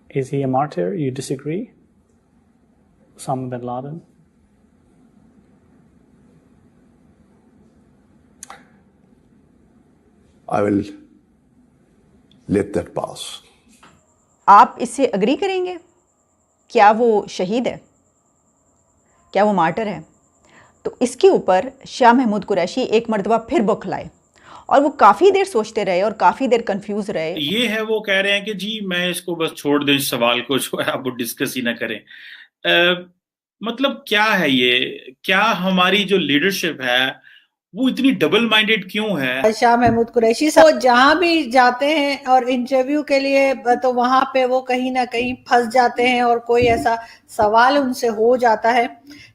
Is he a martyr? You disagree? Osama bin Laden? I will let that pass. आप इससे agree करेंगे? क्या वो शहीद है? क्या वो मार्टर है? तो इसके ऊपर शाह महमूद कुरैशी एक मर्तबा फिर बौखलाए और वो काफ़ी देर सोचते रहे और काफ़ी देर कंफ्यूज रहे। ये है, वो कह रहे हैं कि जी मैं इसको बस छोड़ दें, इस सवाल को जो है आप वो डिस्कस ही ना करें। मतलब क्या है ये? क्या हमारी जो लीडरशिप है वो इतनी डबल माइंडेड क्यों है? शाह महमूद कुरैशी साहब जहां भी जाते हैं और इंटरव्यू के लिए, तो वहां पे वो कहीं ना कहीं फंस जाते हैं और कोई ऐसा सवाल उनसे हो जाता है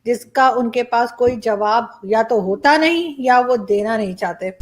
जिसका उनके पास कोई जवाब या तो होता नहीं या वो देना नहीं चाहते।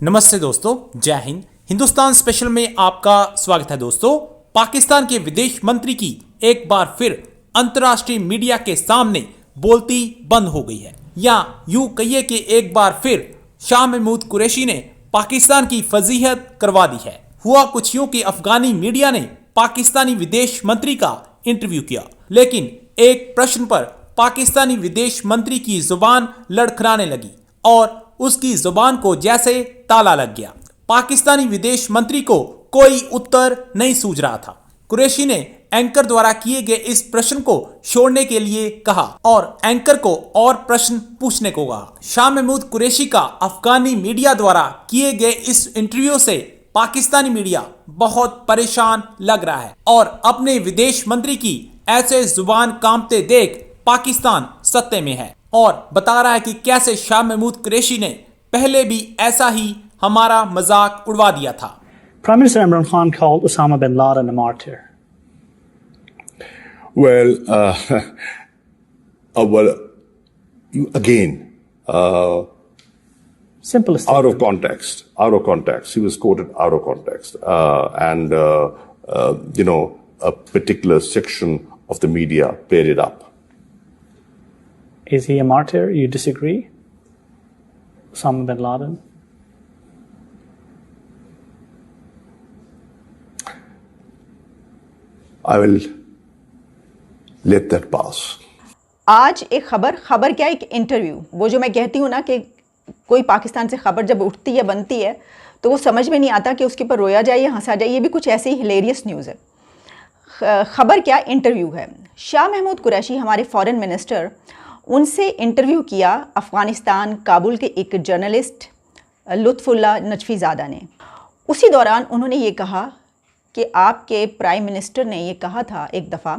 नमस्ते दोस्तों, जय हिंद। हिंदुस्तान स्पेशल में आपका स्वागत है दोस्तों। पाकिस्तान के विदेश मंत्री की एक बार फिर अंतर्राष्ट्रीय मीडिया के सामने बोलती बंद हो गई है, या यूं कहिए कि एक बार फिर शाह महमूद कुरैशी ने पाकिस्तान की फजीहत करवा दी है। हुआ कुछ यूं कि अफगानी मीडिया ने पाकिस्तानी विदेश मंत्री का इंटरव्यू किया, लेकिन एक प्रश्न पर पाकिस्तानी विदेश मंत्री की जुबान लड़खड़ाने लगी और उसकी जुबान को जैसे ताला लग गया। पाकिस्तानी विदेश मंत्री को कोई उत्तर नहीं सूझ रहा था। कुरैशी ने एंकर द्वारा किए गए इस प्रश्न को छोड़ने के लिए कहा और एंकर को और प्रश्न पूछने को कहा। शाह महमूद कुरैशी का अफगानी मीडिया द्वारा किए गए इस इंटरव्यू से पाकिस्तानी मीडिया बहुत परेशान लग रहा है और अपने विदेश मंत्री की ऐसे जुबान कांपते देख पाकिस्तान सत्ते में है और बता रहा है कि कैसे शाह महमूद कुरैशी ने पहले भी ऐसा ही हमारा मजाक उड़वा दिया था। Prime Minister Imran Khan called Osama bin Laden a martyr. Well, well, again, Simple statement. out of context. Out of context. He was quoted out of context, and a particular section of the media paired it up. Is he a martyr? You disagree? Osama bin Laden? I will let that pass. आज एक खबर क्या, एक interview. वो जो मैं कहती हूँ ना कि कोई पाकिस्तान से खबर जब उठती है बनती है तो वो समझ में नहीं आता कि उसके ऊपर रोया जाए या हंसा जाए। ये भी कुछ ऐसे ही हिलेरियस न्यूज़ है। खबर क्या, इंटरव्यू है। शाह महमूद कुरैशी हमारे फॉरेन मिनिस्टर, उनसे इंटरव्यू किया अफ़गानिस्तान काबुल के एक जर्नलिस्ट लुत्फ़ुल्लाह नजफ़ीज़ादा ने। उसी दौरान उन्होंने ये कहा कि आपके प्राइम मिनिस्टर ने ये कहा था एक दफ़ा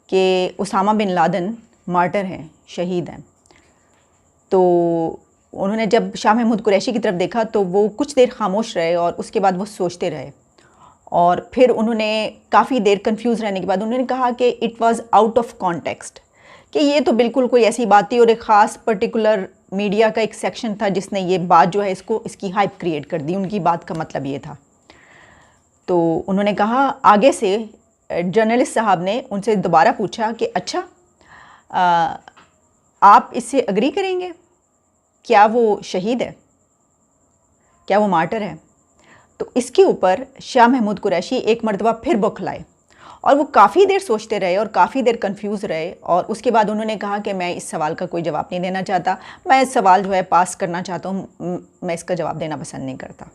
कि उसामा बिन लादेन मार्टर हैं, शहीद हैं। तो उन्होंने जब शाह महमूद कुरैशी की तरफ देखा तो वो कुछ देर खामोश रहे और उसके बाद वो सोचते रहे और फिर उन्होंने काफ़ी देर कंफ्यूज रहने के बाद उन्होंने कहा कि it was out of context, कि ये तो बिल्कुल कोई ऐसी बात थी और एक ख़ास पर्टिकुलर मीडिया का एक सेक्शन था जिसने ये बात जो है इसकी हाइप क्रिएट कर दी। उनकी बात का मतलब ये था। तो उन्होंने कहा, आगे से जर्नलिस्ट साहब ने उनसे दोबारा पूछा कि अच्छा आप इससे अग्री करेंगे? क्या वो शहीद है? क्या वो मार्टर है? तो इसके ऊपर शाह महमूद कुरैशी एक मर्तबा फिर बौखलाए और वो काफ़ी देर सोचते रहे और काफ़ी देर कंफ्यूज रहे और उसके बाद उन्होंने कहा कि मैं इस सवाल का कोई जवाब नहीं देना चाहता, मैं इस सवाल जो है पास करना चाहता हूँ, मैं इसका जवाब देना पसंद नहीं करता।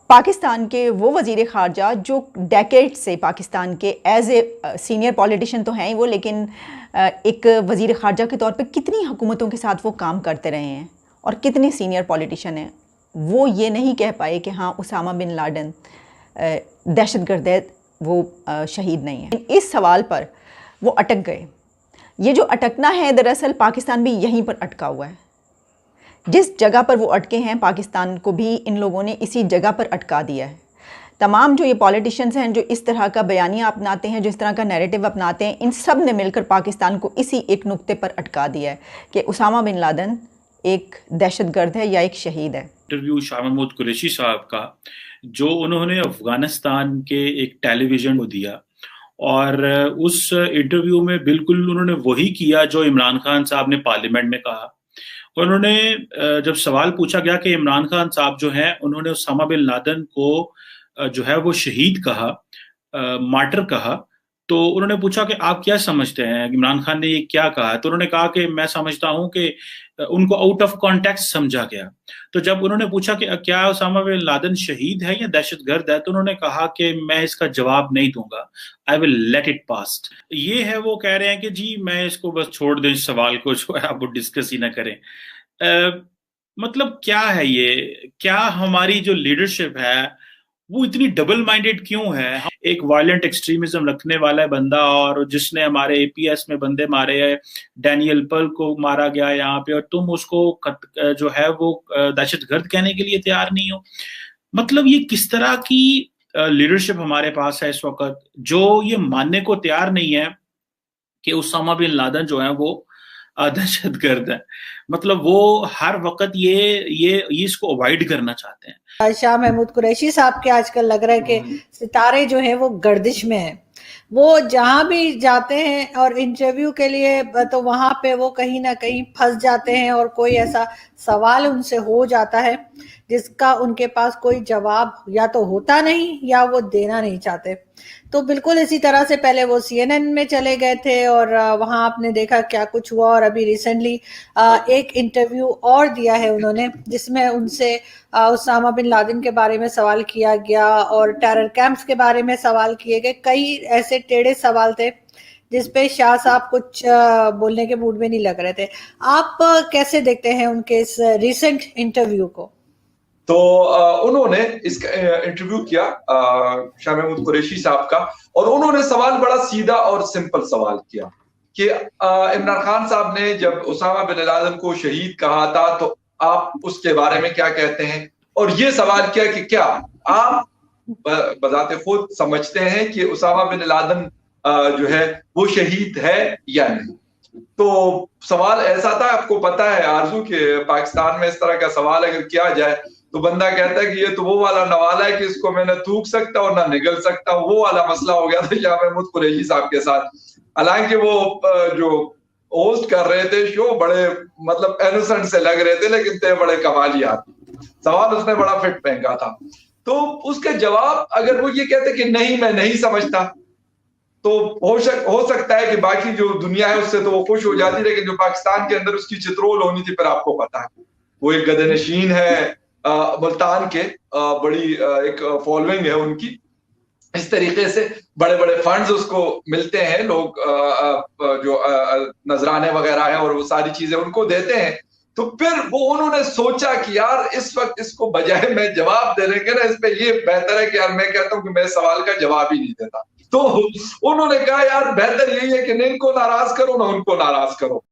पाकिस्तान के वो वज़ीर ख़ारजा जो डेकेड से पाकिस्तान के एज ए सीनियर पॉलिटिशियन तो हैं ही वो, लेकिन एक वज़ीर ख़ारजा के तौर पे कितनी हुकूमतों के साथ वो काम करते रहे हैं और कितने सीनियर पॉलिटिशियन हैं, वो ये नहीं कह पाए कि हाँ उसामा बिन लादेन दहशतगर्द है, वो शहीद नहीं है। इस सवाल पर वो अटक गए। ये जो अटकना है दरअसल पाकिस्तान भी यहीं पर अटका हुआ है। जिस जगह पर वो अटके हैं पाकिस्तान को भी इन लोगों ने इसी जगह पर अटका दिया है। तमाम जो ये पॉलिटिशियंस हैं जो इस तरह का बयानिया अपनाते हैं, जो इस तरह का नैरेटिव अपनाते हैं, इन सब ने मिलकर पाकिस्तान को इसी एक नुक्ते पर अटका दिया है कि उसामा बिन लादेन एक दहशतगर्द है या एक शहीद है। इंटरव्यू शाह महमूद कुरैशी साहब का जो उन्होंने अफगानिस्तान के एक टेलीविजन को दिया और उस इंटरव्यू में बिल्कुल उन्होंने वही किया जो इमरान खान साहब ने पार्लियामेंट में कहा। उन्होंने जब सवाल पूछा गया कि इमरान खान साहब जो हैं उन्होंने उसामा बिन लादेन को जो है वो शहीद कहा, मार्टर कहा, तो उन्होंने पूछा कि आप क्या समझते हैं इमरान खान ने ये क्या कहा है? तो उन्होंने कहा कि मैं समझता हूं कि उनको आउट ऑफ कॉन्टेक्स्ट समझा गया। तो जब उन्होंने पूछा कि क्या उसामा बिन लादेन शहीद है या दहशतगर्द है, तो उन्होंने कहा कि मैं इसका जवाब नहीं दूंगा, I will let it pass. ये है, वो कह रहे हैं कि जी मैं इसको बस छोड़ दें, इस सवाल को जो है आप डिस्कस ही ना करें। मतलब क्या है ये? क्या हमारी जो लीडरशिप है वो इतनी डबल माइंडेड क्यों है? एक वायलेंट एक्सट्रीमिज्म रखने वाला बंदा, और जिसने हमारे एपीएस में बंदे मारे हैं, डैनियल पर्ल को मारा गया यहाँ पे, और तुम उसको जो है वो दहशतगर्द कहने के लिए तैयार नहीं हो। मतलब ये किस तरह की लीडरशिप हमारे पास है इस वक्त, जो ये मानने को तैयार नहीं है कि उसामा बिन लादेन जो है वो दहशतगर्द है। मतलब वो हर वक्त ये इसको अवॉइड करना चाहते हैं। शाह महमूद कुरैशी साहब के आजकल लग रहा है कि सितारे जो हैं वो गर्दिश में हैं। वो जहां भी जाते हैं और इंटरव्यू के लिए, तो वहां पे वो कहीं ना कहीं फंस जाते हैं और कोई ऐसा सवाल उनसे हो जाता है जिसका उनके पास कोई जवाब या तो होता नहीं या वो देना नहीं चाहते। तो बिल्कुल इसी तरह से पहले वो CNN में चले गए थे और वहां आपने देखा क्या कुछ हुआ, और अभी रिसेंटली एक इंटरव्यू और दिया है उन्होंने जिसमें उनसे उसामा बिन लादेन के बारे में सवाल किया गया और टेरर कैंप्स के बारे में सवाल किए गए। कई ऐसे टेढ़े सवाल थे जिसपे शाह साहब कुछ बोलने के मूड में नहीं लग रहे थे। आप कैसे देखते हैं उनके इस रिसेंट इंटरव्यू को? तो उन्होंने इसका इंटरव्यू किया शाह महमूद कुरैशी साहब का, और उन्होंने सवाल बड़ा सीधा और सिंपल सवाल किया कि इमरान खान साहब ने जब उसामा बिन लादेन को शहीद कहा था तो आप उसके बारे में क्या कहते हैं, और ये सवाल किया कि क्या आप बजाते खुद समझते हैं कि उसामा बिन लादेन जो है वो शहीद है या नहीं। तो सवाल ऐसा था, आपको पता है आरजू के पाकिस्तान में इस तरह का सवाल अगर किया जाए तो बंदा कहता है कि ये तो वो वाला नवाला है कि इसको मैं ना थूक सकता और ना निगल सकता, वो वाला मसला हो गया था शाह महमूद कुरैशी साहब के साथ। हालांकि वो जो होस्ट कर रहे थे शो बड़े मतलब इनोसेंट से लग रहे थे, लेकिन थे बड़े कमाली आदमी। सवाल उसने बड़ा फिट फेंका था। तो उसके जवाब अगर वो ये कहते कि नहीं मैं नहीं समझता, तो हो सकता है कि बाकी जो दुनिया है उससे तो वो खुश हो जाती, लेकिन जो पाकिस्तान के अंदर उसकी चित्रोल होनी थी, फिर आपको पता है वो एक गदनशीन है मुल्तान के, बड़ी एक फॉलोइंग है उनकी। इस तरीके से बड़े बड़े फंड्स उसको मिलते हैं, लोग जो नजराने वगैरह हैं और वो सारी चीजें उनको देते हैं। तो फिर वो उन्होंने सोचा कि यार इस वक्त इसको बजाय मैं जवाब देने के ना, इस पे ये बेहतर है कि यार मैं कहता हूं कि मैं सवाल का जवाब ही नहीं देता। तो उन्होंने कहा यार बेहतर यही है कि न इनको नाराज करो ना उनको नाराज करो।